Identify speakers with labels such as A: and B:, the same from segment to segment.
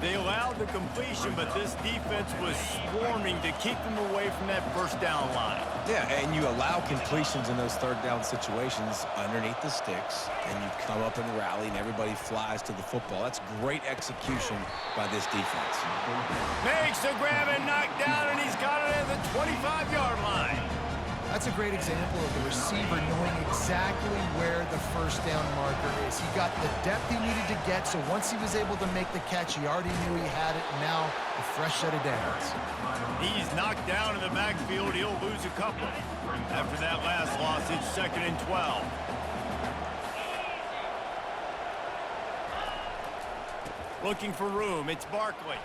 A: They allowed the completion, but this defense was swarming to keep them away from that first down line.
B: Yeah, and you allow completions in those third down situations underneath the sticks, and you come up and rally, and everybody flies to the football. That's great execution by this defense.
A: Makes the grab and knock down, and he's got it at the 25-yard line.
C: That's a great example of the receiver knowing exactly where the first down marker is. He got the depth he needed to get, so once he was able to make the catch, he already knew he had it, and now a fresh set of downs.
A: He's knocked down in the backfield. He'll lose a couple. After that last loss, it's 2nd and 12. Looking for room. It's Barkley.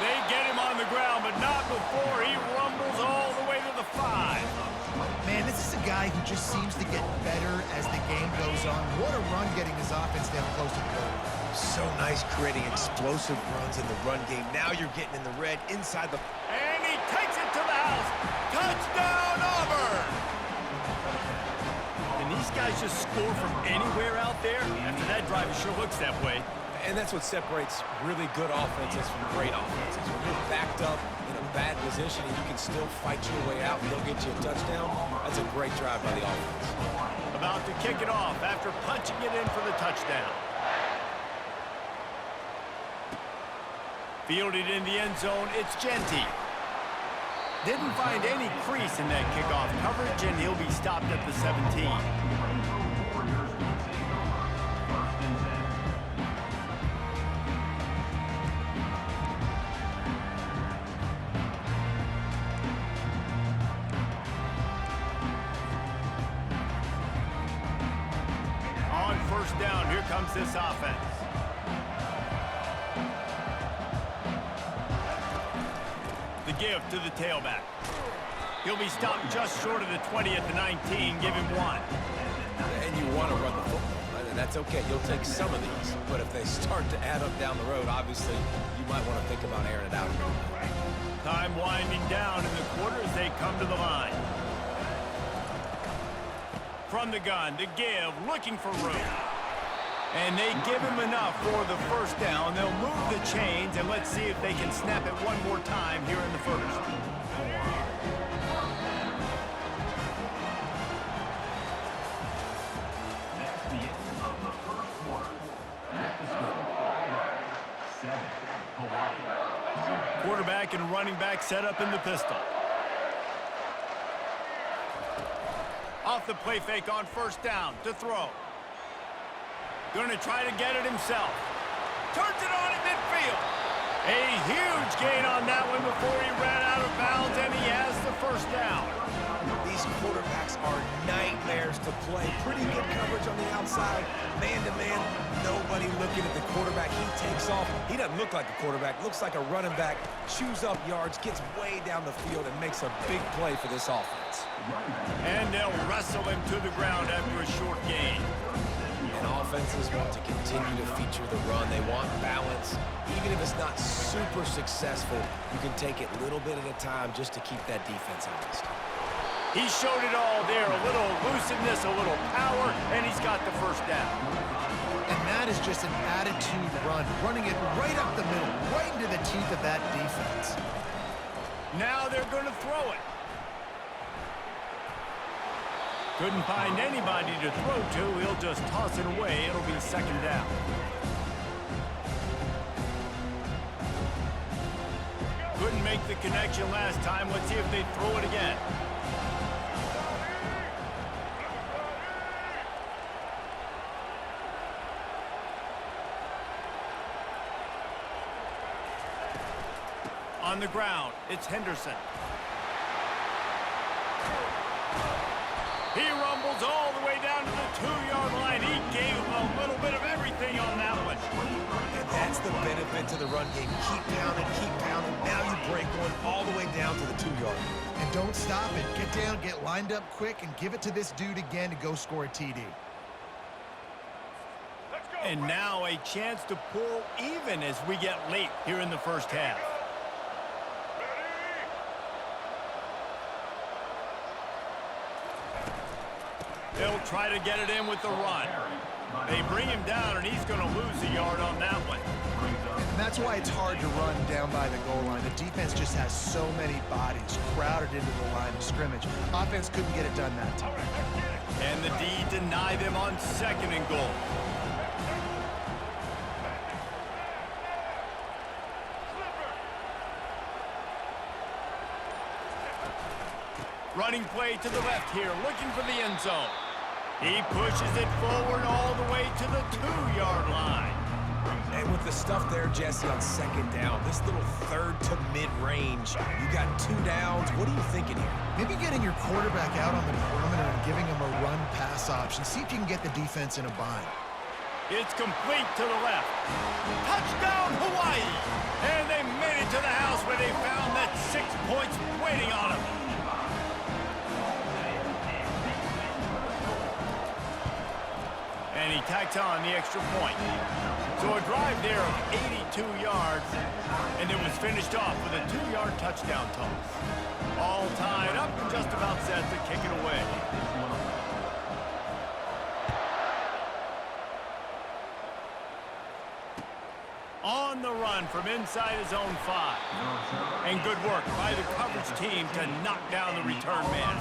A: They get him on the ground, but not before he rumbles all the way to the 5.
C: Man, this is a guy who just seems to get better as the game goes on. What a run getting his offense down close to the goal.
B: So nice creating explosive runs in the run game. Now you're getting in the red inside the...
A: And he takes it to the house. Touchdown, Auburn! Can these guys just score from anywhere out there? After that drive, it sure looks that way.
B: And that's what separates really good offenses from great offenses. When you're backed up in a bad position and you can still fight your way out and they'll get you a touchdown, that's a great drive by the offense.
A: About to kick it off after punching it in for the touchdown. Fielded in the end zone, it's Ncaa. Didn't find any crease in that kickoff coverage, and he'll be stopped at the 17. First down, here comes this offense. The give to the tailback. He'll be stopped just short of the 20 at the 19, give him 1.
B: And you want to run the football, right? And that's okay. You'll take some of these. But if they start to add up down the road, obviously, you might want to think about airing it out a little bit.
A: Time winding down in the quarter as they come to the line. From the gun, the give, looking for room. And they give him enough for the first down. They'll move the chains, and let's see if they can snap it one more time here in the first. Quarterback and running back set up in the pistol. Off the play fake on first down to throw. Going to try to get it himself. Turns it on at midfield. A huge gain on that one before he ran out of bounds, and he has the first down.
B: These quarterbacks are nightmares to play. Pretty good coverage on the outside. Man-to-man, nobody looking at the quarterback. He takes off. He doesn't look like a quarterback. Looks like a running back. Chews up yards, gets way down the field, and makes a big play for this offense.
A: And they'll wrestle him to the ground after a short gain.
B: And offenses want to continue to feature the run. They want balance. Even if it's not super successful, you can take it little bit at a time just to keep that defense honest.
A: He showed it all there. A little elusiveness, a little power, and he's got the first down.
C: And that is just an attitude run, running it right up the middle, right into the teeth of that defense.
A: Now they're going to throw it. Couldn't find anybody to throw to. He'll just toss it away. It'll be second down. Couldn't make the connection last time. Let's see if they throw it again. On the ground, it's Henderson. He rumbles all the way down to the 2-yard line. He gave him a little bit of everything on that one.
B: And that's the benefit to the run game. Keep pounding, keep pounding. Now you break one all the way down to the 2-yard line.
C: And don't stop it. Get down, get lined up quick, and give it to this dude again to go score a TD.
A: And now a chance to pull even as we get late here in the first half. They'll try to get it in with the run. They bring him down, and he's going to lose a yard on that one.
C: And that's why it's hard to run down by the goal line. The defense just has so many bodies crowded into the line of scrimmage. Offense couldn't get it done that time.
A: And the D deny them on 2nd and goal. Running play to the left here, looking for the end zone. He pushes it forward all the way to the 2-yard line.
B: And with the stuff there, Jesse, on 2nd down, this little 3rd to mid-range, you got 2 downs. What are you thinking here?
C: Maybe getting your quarterback out on the perimeter and giving him a run-pass option. See if you can get the defense in a bind.
A: It's complete to the left. Touchdown, Hawaii! And they made it to the house where they found that 6 points waiting on them. And he tacks on the extra point. So a drive there of 82 yards, and it was finished off with a 2-yard touchdown toss. All tied up and just about set to kick it away. On the run from inside his own 5. And good work by the coverage team to knock down the return man.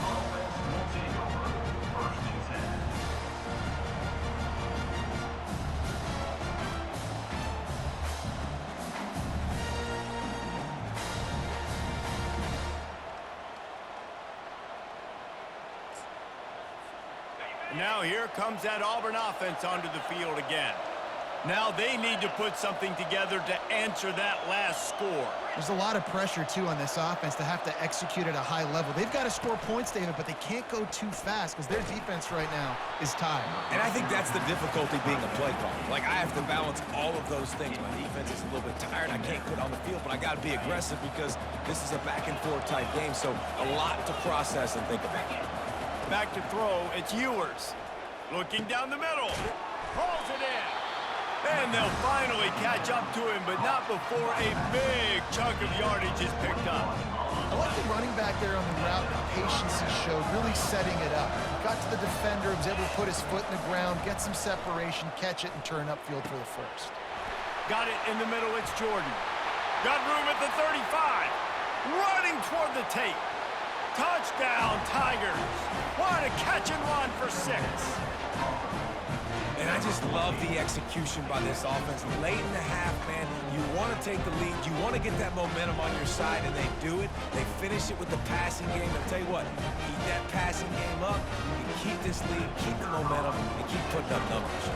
A: Now here comes that Auburn offense onto the field again. Now they need to put something together to answer that last score.
C: There's a lot of pressure, too, on this offense to have to execute at a high level. They've got to score points, David, but they can't go too fast because their defense right now is tied.
B: And I think that's the difficulty being a play caller. Like, I have to balance all of those things. My defense is a little bit tired. I can't quit on the field, but I got to be aggressive because this is a back-and-forth type game, so a lot to process and think about.
A: Back to throw, it's Ewers. Looking down the middle. Hauls it in. And they'll finally catch up to him, but not before a big chunk of yardage is picked up.
C: I like the running back there on the route, the patience he showed, really setting it up. Got to the defender, was able to put his foot in the ground, get some separation, catch it, and turn upfield for the first.
A: Got it in the middle, it's Jordan. Got room at the 35. Running toward the tape. Touchdown, Tigers. What a catch and run for 6.
B: And I just love the execution by this offense. Late in the half, man, you want to take the lead. You want to get that momentum on your side, and they do it. They finish it with the passing game. I'll tell you what, keep that passing game up. You can keep this lead, keep the momentum, and keep putting up numbers.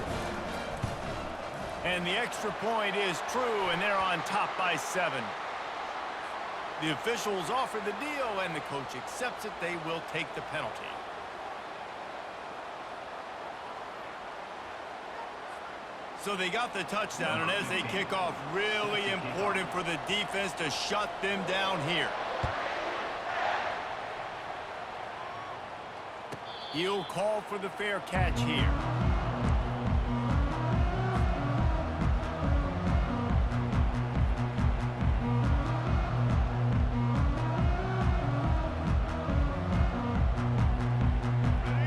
A: And the extra point is true, and they're on top by 7. The officials offer the deal, and the coach accepts it. They will take the penalty. So they got the touchdown, and as they kick off, really important for the defense to shut them down here. He'll call for the fair catch here.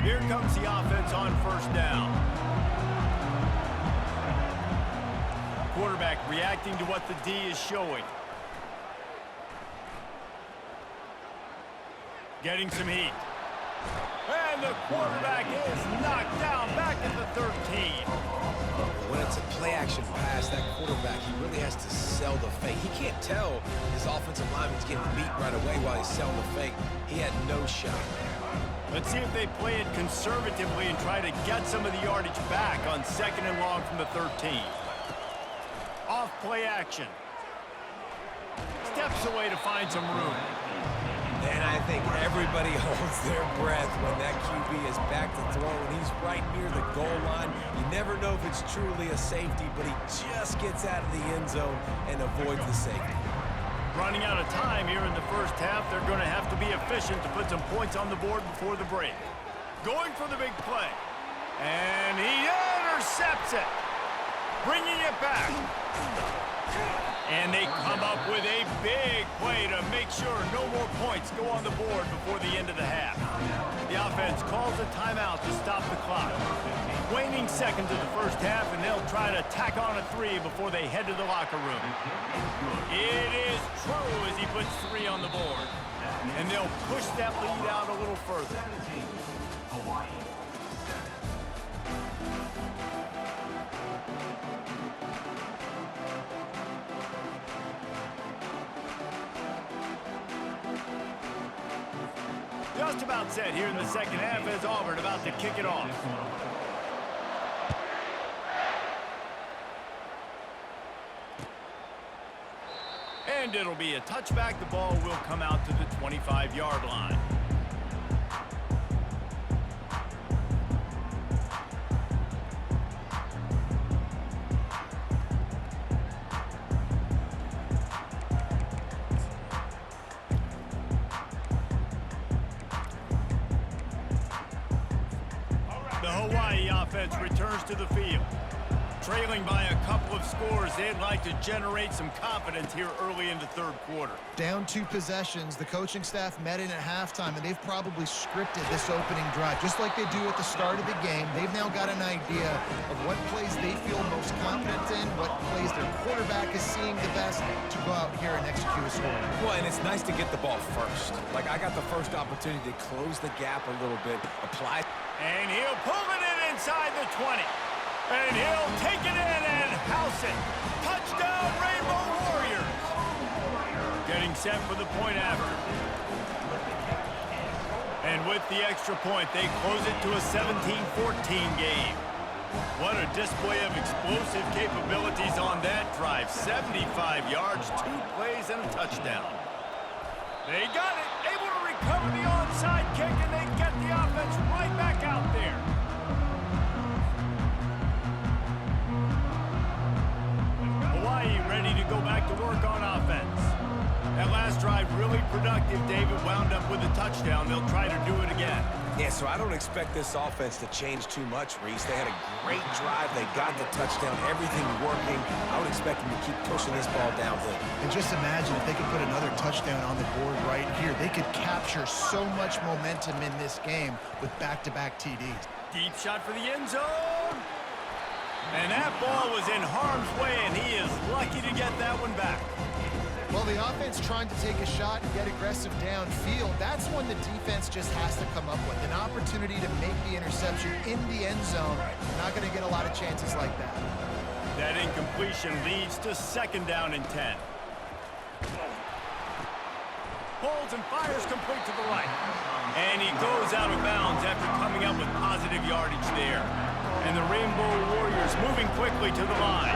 A: Here comes the offense on 1st down. Quarterback reacting to what the D is showing. Getting some heat. And the quarterback is knocked down back at the 13.
B: When it's a play-action pass, that quarterback, he really has to sell the fake. He can't tell his offensive lineman's getting beat right away while he's selling the fake. He had no shot.
A: Let's see if they play it conservatively and try to get some of the yardage back on 2nd and long from the 13. Off play action. Steps away to find some room.
B: And I think everybody holds their breath when that QB is back to throw and he's right near the goal line. You never know if it's truly a safety, but he just gets out of the end zone and avoids the safety.
A: Running out of time here in the first half, they're going to have to be efficient to put some points on the board before the break. Going for the big play. And he intercepts it. bringing it back. And they come up with a big play to make sure no more points go on the board before the end of the half. The offense calls a timeout to stop the clock. Waning seconds of the first half, and they'll try to tack on a 3 before they head to the locker room. It is true as he puts 3 on the board. And they'll push that lead out a little further. Just about set here in the second half as Auburn about to kick it off. And it'll be a touchback. The ball will come out to the 25-yard line. The Hawaii offense returns to the field. Trailing by a couple of scores, they'd like to generate some confidence here early in the third quarter.
C: Down 2 possessions, the coaching staff met in at halftime, and they've probably scripted this opening drive. Just like they do at the start of the game, they've now got an idea of what plays they feel most confident in, what plays their quarterback is seeing the best to go out here and execute a score.
B: Well, and it's nice to get the ball first. Like, I got the first opportunity to close the gap a little bit, apply.
A: And he'll pull it in inside the 20. And he'll take it in and house it. Touchdown, Rainbow Warriors. Getting set for the point after. And with the extra point, they close it to a 17-14 game. What a display of explosive capabilities on that drive. 75 yards, 2 plays, and a touchdown. They got it. Able to recover the onside kick, and they get the offense right back out there. Hawaii ready to go back to work on offense. That last drive really productive. David wound up with a touchdown. They'll try to do it again.
B: Yeah, so I don't expect this offense to change too much, Reese. They had a great drive. They got the touchdown. Everything working. I would expect them to keep pushing this ball downhill.
C: And just imagine if they could put another touchdown on the board right here. They could capture so much momentum in this game with back-to-back TDs.
A: Deep shot for the end zone. And that ball was in harm's way, and he is lucky to get that one back.
C: Well, the offense trying to take a shot and get aggressive downfield, that's when the defense just has to come up with an opportunity to make the interception in the end zone. They're not going to get a lot of chances like that.
A: That incompletion leads to 2nd down and 10. Holds and fires complete to the right. And he goes out of bounds after coming up with positive yardage there. And the Rainbow Warriors moving quickly to the line.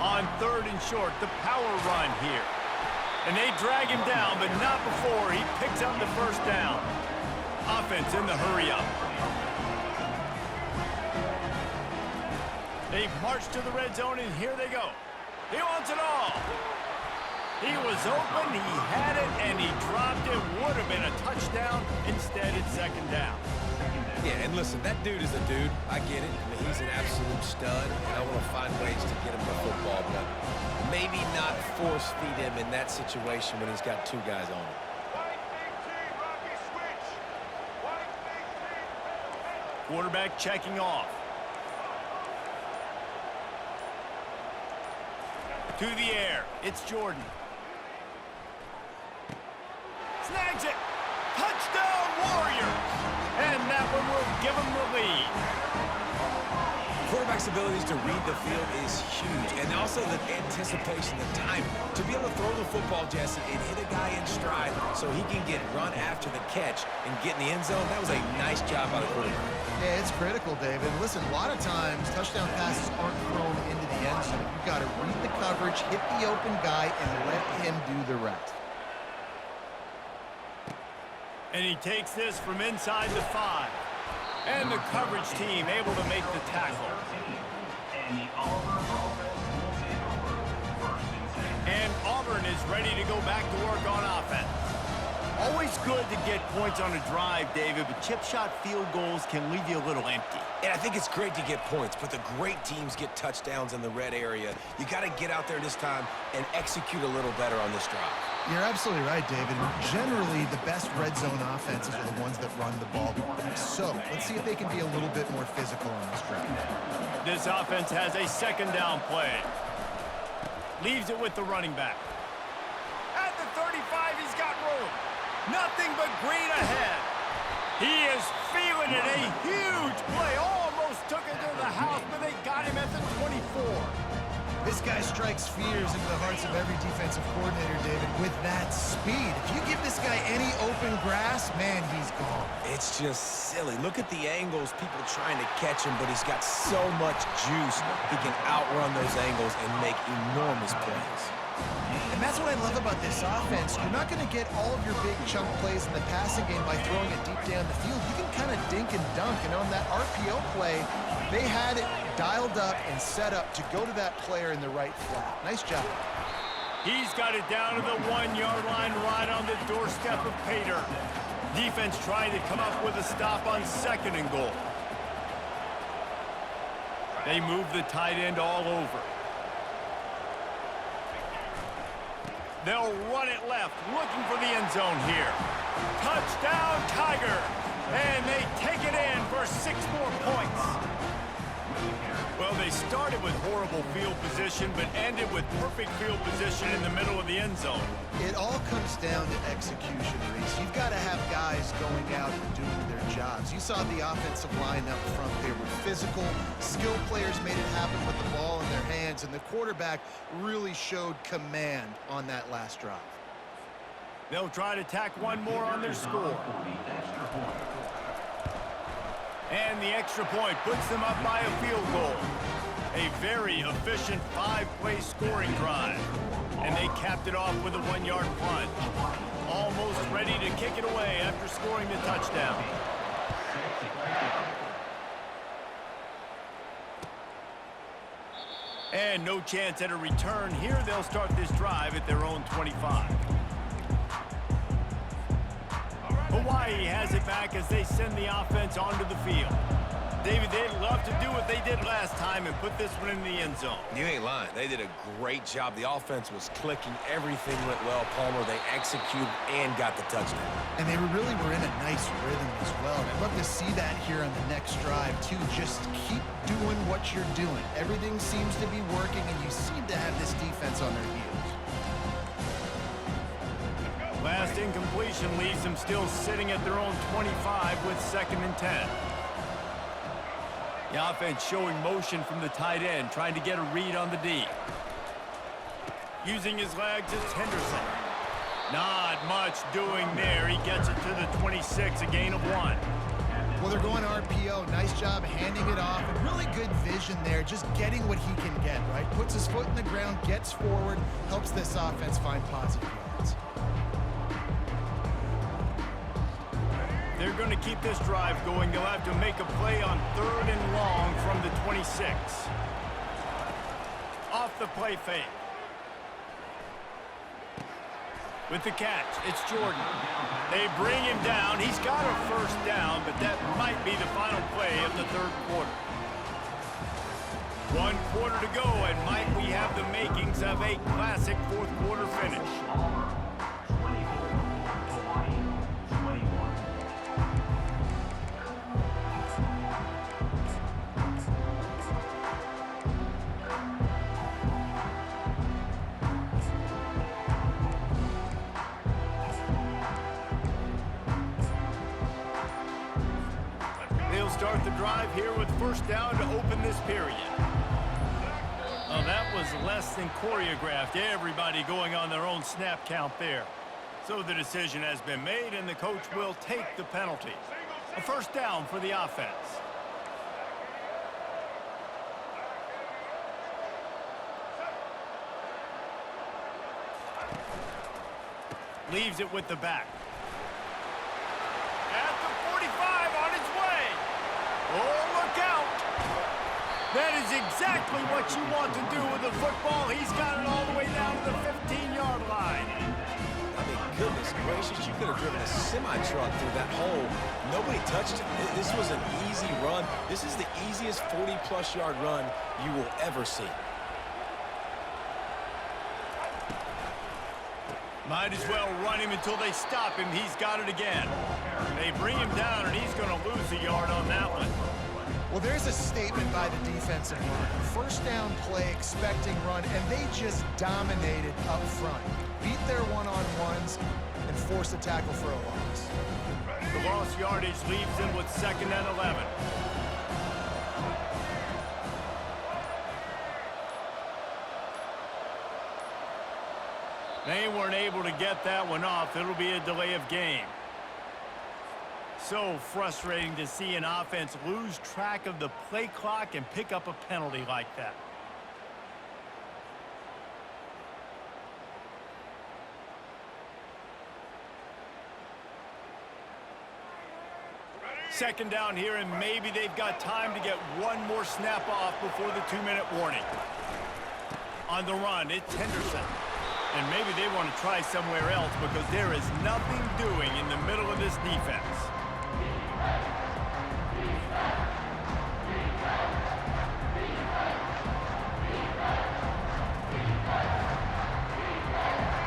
A: On 3rd and short, the power run here. And they drag him down, but not before he picks up the 1st down. Offense in the hurry up. They've marched to the red zone, and here they go. He wants it all. He was open, he had it, and he dropped it. Would have been a touchdown. Instead, it's 2nd down.
B: Yeah, and listen, that dude is a dude. I get it. I mean, he's an absolute stud, and I want to find ways to get him the football, but maybe not force feed him in that situation when he's got 2 guys on him.
A: Quarterback checking off. To the air. It's Jordan. Snags it. Touchdown, Warriors. And that one will give them the lead.
B: Quarterback's abilities to read the field is huge, and also the anticipation, the time to be able to throw the football, Jesse, and hit a guy in stride so he can get run after the catch and get in the end zone. That was a nice job by the quarterback.
C: Yeah, it's critical, David. Listen, a lot of times touchdown passes aren't thrown into the end zone. You've got to read the coverage, hit the open guy, and let him do the rest.
A: And he takes this from inside the 5. And the coverage team able to make the tackle. And Auburn is ready to go back to work on offense. Always good to get points on a drive, David, but chip shot field goals can leave you a little empty.
B: And I think it's great to get points, but the great teams get touchdowns in the red area. You got to get out there this time and execute a little better on this drive.
C: You're absolutely right, David. Generally, the best red zone offenses are the ones that run the ball. So let's see if they can be a little bit more physical on this drive.
A: This offense has a second down play. Leaves it with the running back. At the 35, he's got room. Nothing but green ahead. He is feeling it. A huge play. Almost took it to the house, but they got him at the 24.
C: This guy strikes fears into the hearts of every defensive coordinator, David, with that speed. If you give this guy any open grass, man, he's gone.
B: It's just silly. Look at the angles, people trying to catch him, but he's got so much juice. He can outrun those angles and make enormous plays.
C: And that's what I love about this offense. You're not going to get all of your big chunk plays in the passing game by throwing it deep down the field. You can kind of dink and dunk, and on that RPO play, they had it dialed up and set up to go to that player in the right flat. Nice job.
A: He's got it down to the 1-yard line right on the doorstep of Pater. Defense trying to come up with a stop on 2nd and goal. They move the tight end all over. They'll run it left, looking for the end zone here. Touchdown, Tiger! And they take it in for 6 more points. Well, they started with horrible field position, but ended with perfect field position in the middle of the end zone.
C: It all comes down to execution, Reese. You've got to have guys going out and doing their jobs. You saw the offensive line up front. They were physical. Skilled players made it happen with the ball in their hands, and the quarterback really showed command on that last drive.
A: They'll try to tack one more on their score. And the extra point puts them up by a field goal. A very efficient 5-play scoring drive. And they capped it off with a 1-yard plunge. Almost ready to kick it away after scoring the touchdown. And no chance at a return. Here they'll start this drive at their own 25. Hawaii has it back as they send the offense onto the field. David, they'd love to do what they did last time and put this one in the end zone.
B: You ain't lying. They did a great job. The offense was clicking. Everything went well, Palmer. They executed and got the touchdown.
C: And they really were in a nice rhythm as well. And I'd love to see that here on the next drive, too. Just keep doing what you're doing. Everything seems to be working, and you seem to have this defense on their heels.
A: Last incompletion leaves them still sitting at their own 25 with 2nd and 10. The offense showing motion from the tight end, trying to get a read on the D. Using his legs, it's Henderson. Not much doing there. He gets it to the 26, a gain of 1.
C: Well, they're going RPO. Nice job handing it off. And really good vision there, just getting what he can get, right? Puts his foot in the ground, gets forward, helps this offense find positive yards.
A: They're going to keep this drive going. They'll have to make a play on 3rd and long from the 26. Off the play fake. With the catch, it's Jordan. They bring him down. He's got a 1st down, but that might be the final play of the 3rd quarter. 1 quarter to go, and might we have the makings of a classic 4th quarter finish. Start the drive here with 1st down to open this period. Oh, that was less than choreographed. Everybody going on their own snap count there. So the decision has been made, and the coach will take the penalty. A 1st down for the offense. Leaves it with the back. At the 45, on its way. Oh, look out. That is exactly what you want to do with the football. He's got it all the way down to the 15-yard line.
B: I mean, Goodness gracious, you could have driven a semi-truck through that hole. Nobody touched it. This was an easy run. This is the easiest 40-plus yard run you will ever see.
A: Might as well run him until they stop him. He's got it again. They bring him down, and he's going to lose a yard on that one.
C: Well, there's a statement by the defensive line. First down play, expecting run, and they just dominated up front. Beat their one-on-ones and forced a tackle for a loss.
A: The lost yardage leaves them with 2nd and 11. They weren't able to get that one off. It'll be a delay of game. So frustrating to see an offense lose track of the play clock and pick up a penalty like that. Second down here, and maybe they've got time to get one more snap off before the 2-minute warning. On the run, it's Henderson. And maybe they want to try somewhere else because there is nothing doing in the middle of this defense.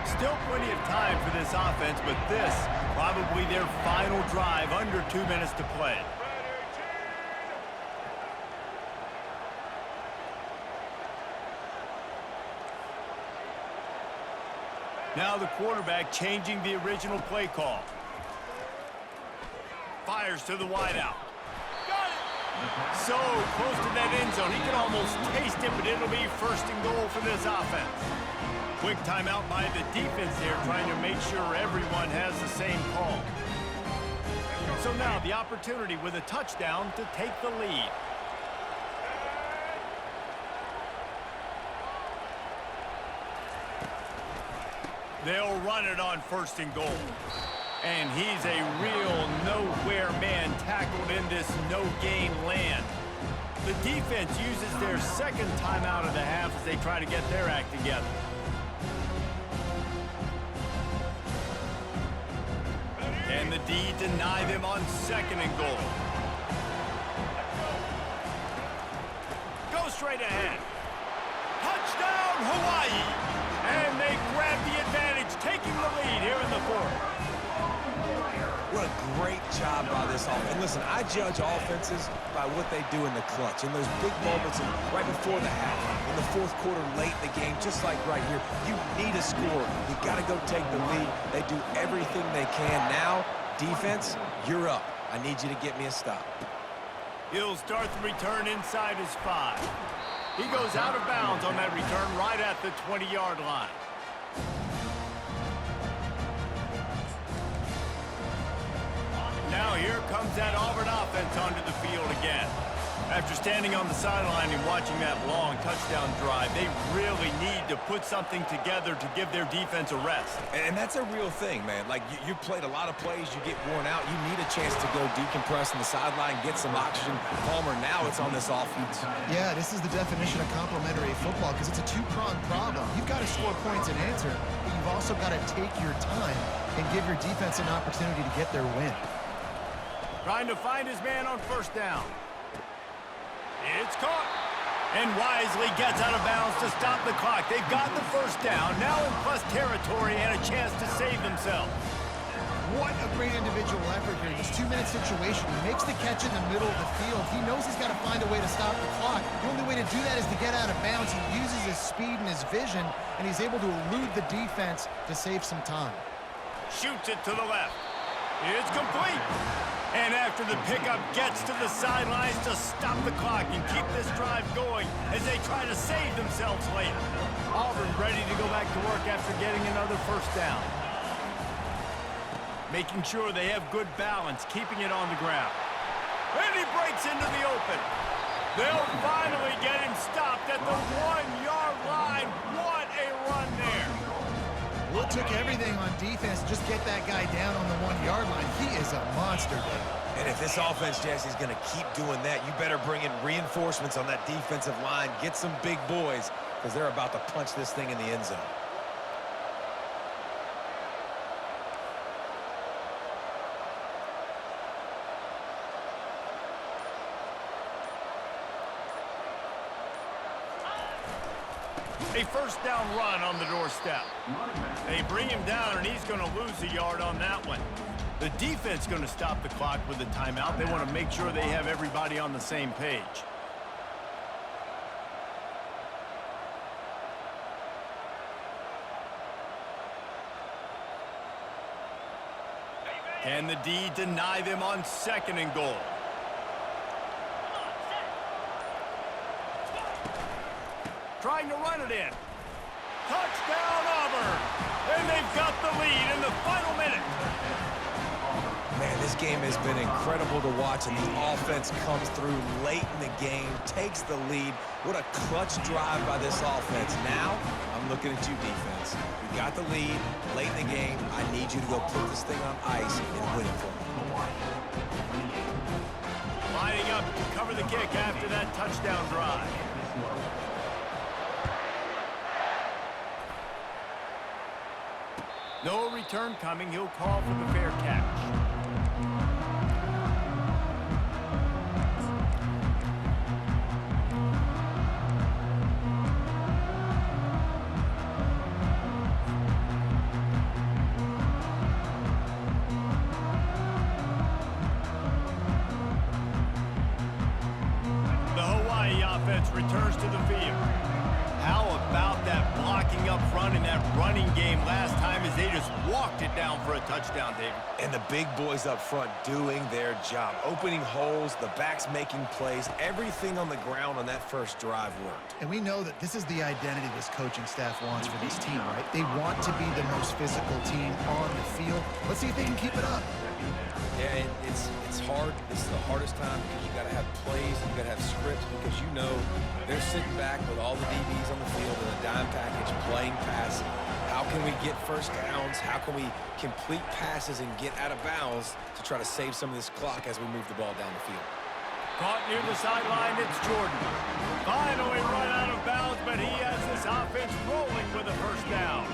A: Still plenty of time for this offense, but this probably their final drive, under 2 minutes to play. Now the quarterback changing the original play call. Fires to the wideout. Got it! So close to that end zone. He can almost taste it, but it'll be 1st and goal for this offense. Quick timeout by the defense there, trying to make sure everyone has the same call. So now the opportunity with a touchdown to take the lead. They'll run it on 1st and goal. And he's a real nowhere man tackled in this no-gain land. The defense uses their 2nd timeout of the half as they try to get their act together. And the D deny them on 2nd and goal. Go straight ahead. Touchdown, Hawaii! And they grab the advantage, taking the lead here in the 4th.
B: What a great job by this offense. And listen, I judge offenses by what they do in the clutch, in those big moments and right before the half, in the 4th quarter, late in the game, just like right here. You need a score. You got to go take the lead. They do everything they can. Now, defense, you're up. I need you to get me a stop.
A: He'll start the return inside his 5. He goes out of bounds on that return right at the 20-yard line. Now here comes that Auburn offense onto the field again. After standing on the sideline and watching that long touchdown drive, they really need to put something together to give their defense a rest.
B: And that's a real thing, man. Like, you played a lot of plays, you get worn out, you need a chance to go decompress on the sideline, get some oxygen. Palmer, now it's on this offense.
C: Yeah, this is the definition of complementary football because it's a two-pronged problem. You've got to score points and answer, but you've also got to take your time and give your defense an opportunity to get their win.
A: Trying to find his man on 1st down. It's caught. And wisely gets out of bounds to stop the clock. They've got the 1st down, now in plus territory and a chance to save themselves.
C: What a great individual effort here. This 2-minute situation. He makes the catch in the middle of the field. He knows he's got to find a way to stop the clock. The only way to do that is to get out of bounds. He uses his speed and his vision, and he's able to elude the defense to save some time.
A: Shoots it to the left. It's complete. And after the pickup, gets to the sidelines to stop the clock and keep this drive going as they try to save themselves late. Auburn ready to go back to work after getting another 1st down. Making sure they have good balance, keeping it on the ground. And he breaks into the open. They'll finally get him stopped at the 1-yard line. What a run there.
C: Well, it took everything on defense to just get that guy down on the 1-yard line. He is a monster there.
B: And if this offense, Jesse, is going to keep doing that, you better bring in reinforcements on that defensive line. Get some big boys because they're about to punch this thing in the end zone.
A: A first down run on the doorstep. They bring him down, and he's going to lose a yard on that one. The defense going to stop the clock with a timeout. They want to make sure they have everybody on the same page. Can the D deny them on 2nd and goal? Trying to run it in. Touchdown, Auburn! And they've got the lead in the final minute.
B: Man, this game has been incredible to watch, and the offense comes through late in the game, takes the lead. What a clutch drive by this offense. Now, I'm looking at you, defense. We got the lead late in the game. I need you to go put this thing on ice and win it for me.
A: Lining up to cover the kick after that touchdown drive. No return coming. He'll call for the fair catch. Returns to the field. How about that blocking up front in that running game last time as they just walked it down for a touchdown, David?
B: And the big boys up front doing their job. Opening holes, the backs making plays. Everything on the ground on that first drive worked.
C: And we know that this is the identity this coaching staff wants for this team, right? They want to be the most physical team on the field. Let's see if they can keep it up.
B: Yeah, it's hard. This is the hardest time because you got to have plays and you got to have scripts because you know they're sitting back with all the DBs on the field in a dime package playing pass. How can we get first downs? How can we complete passes and get out of bounds to try to save some of this clock as we move the ball down the field?
A: Caught near the sideline, it's Jordan. Finally run out of bounds, but he has this offense rolling with a first down.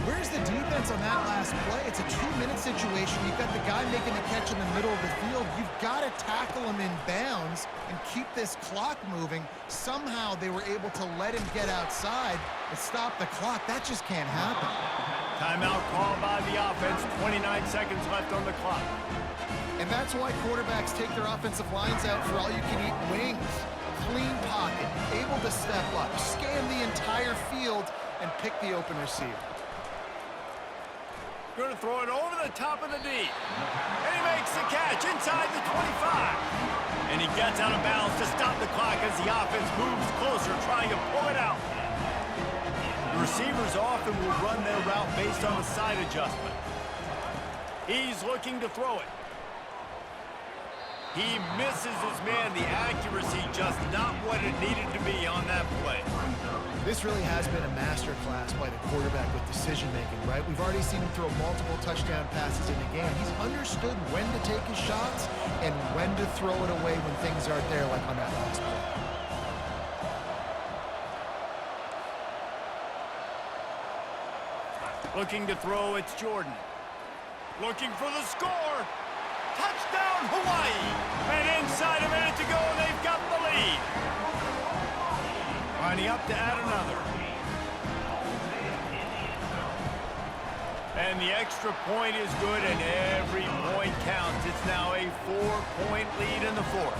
C: Where's the defense on that last play? It's a 2-minute situation. You've got the guy making the catch in the middle of the field. You've got to tackle him in bounds and keep this clock moving. Somehow they were able to let him get outside and stop the clock. That just can't happen.
A: Timeout called by the offense. 29 seconds left on the clock.
C: And that's why quarterbacks take their offensive lines out for all-you-can-eat wings. Clean pocket, able to step up, scan the entire field, and pick the open receiver.
A: Going to throw it over the top of the D. And he makes the catch inside the 25. And he gets out of bounds to stop the clock as the offense moves closer, trying to pull it out. The receivers often will run their route based on a side adjustment. He's looking to throw it. He misses his man. The accuracy just not what it needed to be on that play.
C: This really has been a masterclass by the quarterback with decision-making, right? We've already seen him throw multiple touchdown passes in the game. He's understood when to take his shots and when to throw it away when things aren't there, like on that last play.
A: Looking to throw, it's Jordan. Looking for the score. Touchdown, Hawaii! And inside a minute to go, and they've got the lead. Lining up to add another. And the extra point is good, and every point counts. It's now a 4-point lead in the fourth.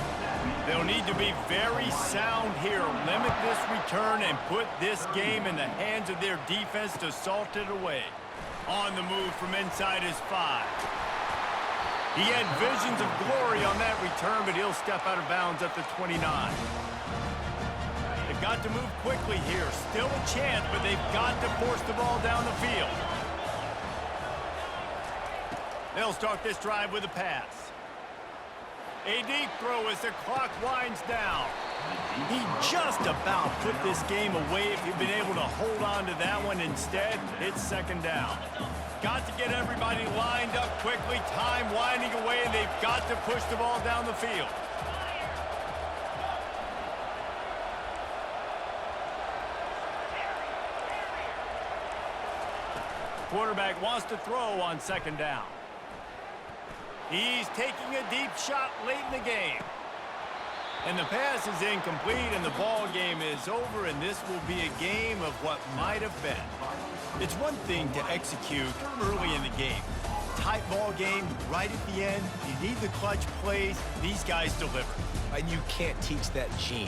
A: They'll need to be very sound here. Limit this return and put this game in the hands of their defense to salt it away. On the move from inside his 5. He had visions of glory on that return, but he'll step out of bounds at the 29. They've got to move quickly here. Still a chance, but they've got to force the ball down the field. They'll start this drive with a pass. A deep throw as the clock winds down. He just about put this game away if he'd been able to hold on to that one. Instead, it's second down. Got to get everybody lined up quickly. Time winding away, and they've got to push the ball down the field. Quarterback wants to throw on second down. He's taking a deep shot late in the game. And the pass is incomplete, and the ball game is over, and this will be a game of what might have been. It's one thing to execute early in the game. Tight ball game, right at the end, you need the clutch plays. These guys deliver.
B: And you can't teach that gene.